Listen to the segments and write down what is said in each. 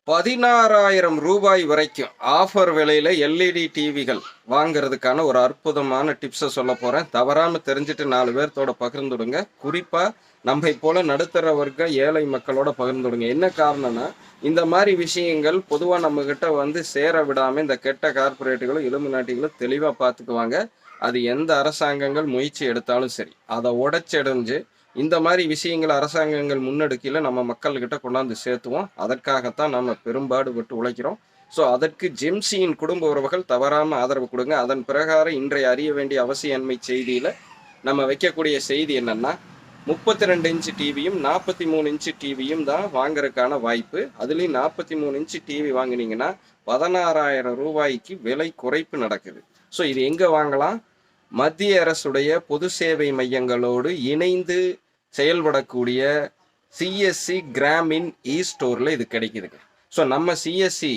ரூ. 16,000 வரைக்கும் ஆஃபர் விலையில எல்இடி டிவிகள் வாங்குறதுக்கான ஒரு அற்புதமான டிப்ஸை சொல்ல போறேன். தவறாம தெரிஞ்சுட்டு 4 பேர்த்தோட பகிர்ந்துடுங்க. குறிப்பா நம்மை போல நடுத்தர வர்க்க ஏழை மக்களோட பகிர்ந்துடுங்க. என்ன காரணம்னா, இந்த மாதிரி விஷயங்கள் பொதுவா நம்ம கிட்ட வந்து சேர விடாம இந்த கெட்ட கார்ப்பரேட்டுகளும் இலுமினாட்டிகளும் தெளிவா பார்த்துக்குவாங்க. அது எந்த அரசாங்கங்கள் முயற்சி எடுத்தாலும் சரி, அதை உடைச்செடைஞ்சு இந்த மாதிரி விஷயங்கள் அரசாங்கங்கள் முன்னெடுக்கையில் நம்ம மக்கள்கிட்ட கொண்டாந்து சேர்த்துவோம். அதற்காகத்தான் நம்ம பெரும்பாடுபட்டு உழைக்கிறோம். ஸோ அதற்கு ஜெம்சியின் குடும்ப உறவுகள் தவறாமல் ஆதரவு கொடுங்க. அதன் பிரகாரம் இன்றைய அறிய வேண்டிய அவசியன்மை செய்தியில் நம்ம வைக்கக்கூடிய செய்தி என்னன்னா, 32 இன்ச்சு டிவியும் 43 இன்ச்சு டிவியும் தான் வாங்குறதுக்கான வாய்ப்பு. அதுலேயும் 43 இன்ச்சு டிவி வாங்கினீங்கன்னா 16,000 ரூபாய்க்கு விலை குறைப்பு நடக்குது. ஸோ இது எங்கே வாங்கலாம்? மத்திய அரசுடைய பொது சேவை மையங்களோடு இணைந்து செயல்படக்கூடிய சிஎஸ்சி கிராமின் ஸ்டோரில் இது கிடைக்குதுங்க. ஸோ நம்ம சிஎஸ்சி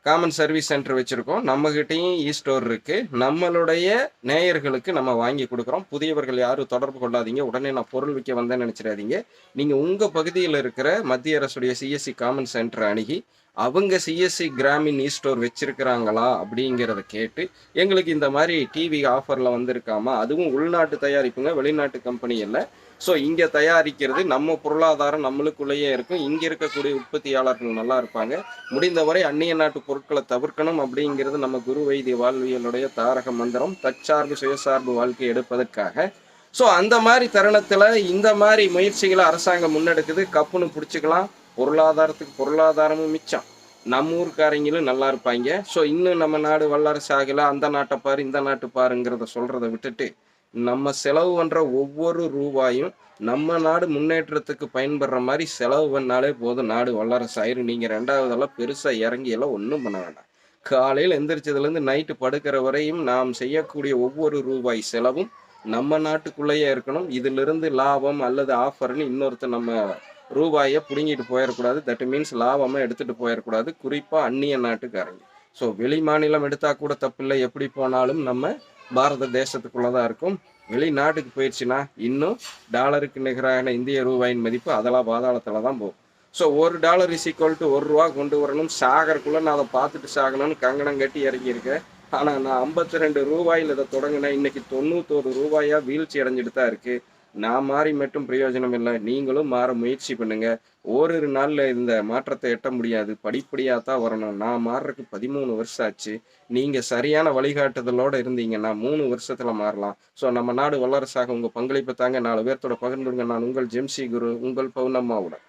காமன் சர்வீஸ் சென்டர் வச்சுருக்கோம். நம்மகிட்டையும் ஸ்டோர் இருக்குது. நம்மளுடைய நேயர்களுக்கு நம்ம வாங்கி கொடுக்குறோம். புதியவர்கள் யாரும் தொடர்பு கொள்ளாதீங்க. உடனே நான் பொருள் விற்க வந்தேன்னு நினச்சிடாதீங்க. நீங்கள் உங்கள் பகுதியில் இருக்கிற மத்திய அரசுடைய சிஎஸ்சி காமன் சென்டரை அணுகி அவங்க சிஎஸ்சி கிராமின் ஸ்டோர் வச்சிருக்கிறாங்களா அப்படிங்கிறத கேட்டு எங்களுக்கு இந்த மாதிரி டிவி ஆஃபரில் வந்திருக்காமா, அதுவும் உள்நாட்டு தயாரிப்புங்க, வெளிநாட்டு கம்பெனி இல்லை. ஸோ இங்கே தயாரிக்கிறது நம்ம பொருளாதாரம் நம்மளுக்குள்ளேயே இருக்கும். இங்கே இருக்கக்கூடிய உற்பத்தியாளர்கள் நல்லா இருப்பாங்க. முடிந்தவரை அந்நிய நாட்டு பொருட்களை தவிர்க்கணும் அப்படிங்கிறது நம்ம குரு வைத்திய வாழ்வியலுடைய தாரக மந்திரம். தற்சார்பு சுயசார்பு வாழ்க்கை எடுப்பதற்காக. ஸோ அந்த மாதிரி தருணத்தில் இந்த மாதிரி முயற்சிகளை அரசாங்கம் முன்னெடுக்குது. கப்புன்னு பிடிச்சிக்கலாம். பொருளாதாரத்துக்கு பொருளாதாரமும் மிச்சம், நம்ம ஊருக்காரங்களும் நல்லா இருப்பாங்க. ஸோ இன்னும் நம்ம நாடு வல்லரசு ஆகலை, அந்த நாட்டை பாரு இந்த நாட்டு பாருங்கிறத சொல்கிறத விட்டுட்டு நம்ம செலவு பண்ணுற ஒவ்வொரு ரூபாயும் நம்ம நாடு முன்னேற்றத்துக்கு பயன்படுற மாதிரி செலவு பண்ணாலே போதும், நாடு வல்லரசு ஆயிரும். நீங்கள் ரெண்டாவதெல்லாம் பெருசாக இறங்கி எல்லாம் ஒன்றும் பண்ண வேண்டாம். காலையில் எந்திரிச்சதுலேருந்து நைட்டு படுக்கிற வரையும் நாம் செய்யக்கூடிய ஒவ்வொரு ரூபாய் செலவும் நம்ம நாட்டுக்குள்ளேயே இருக்கணும். இதிலிருந்து லாபம் அல்லது ஆஃபர்னு இன்னொருத்தர் நம்ம ரூபாயை பிடுங்கிட்டு போயிடக்கூடாது. தட் மீன்ஸ் லாபமாக எடுத்துகிட்டு போயிடக்கூடாது. குறிப்பாக அந்நிய நாட்டுக்காரங்க. ஸோ வெளி மாநிலம் எடுத்தால் கூட தப்பில்லை. எப்படி போனாலும் நம்ம பாரத தேசத்துக்குள்ளே தான் இருக்கும். வெளிநாட்டுக்கு போயிடுச்சுன்னா இன்னும் டாலருக்கு நிகரான இந்திய ரூபாயின் மதிப்பு அதெல்லாம் பாதாளத்தில் தான் போகும். ஸோ $1 = ₹1 கொண்டு வரணும். சாகரக்குள்ளே நான் அதை பார்த்துட்டு சாகணும்னு கங்கணம் கட்டி இறங்கியிருக்கேன். ஆனால் நான் 52 ரூபாயில் இதை தொடங்கினேன். இன்னைக்கு 91 ரூபாயாக வீழ்ச்சி அடைஞ்சிட்டு தான் இருக்குது. நான் மாறி மட்டும் பிரயோஜனம் இல்லை. நீங்களும் மாற முயற்சி பண்ணுங்க. ஓரிரு நாளில் இந்த மாற்றத்தை எட்ட முடியாது. படிப்படியாக தான் வரணும். நான் மாறுறதுக்கு 13 வருஷம் ஆச்சு. நீங்கள் சரியான வழிகாட்டுதலோடு இருந்தீங்கன்னா 3 வருஷத்தில் மாறலாம். ஸோ நம்ம நாடு வல்லரசாக உங்கள் பங்களிப்பை தாங்க 4 பேர்த்தோட பகிர்ந்துடுங்க. நான் உங்கள் ஜெம்சி குரு, உங்கள் பௌர்ணம்மாவுடன்.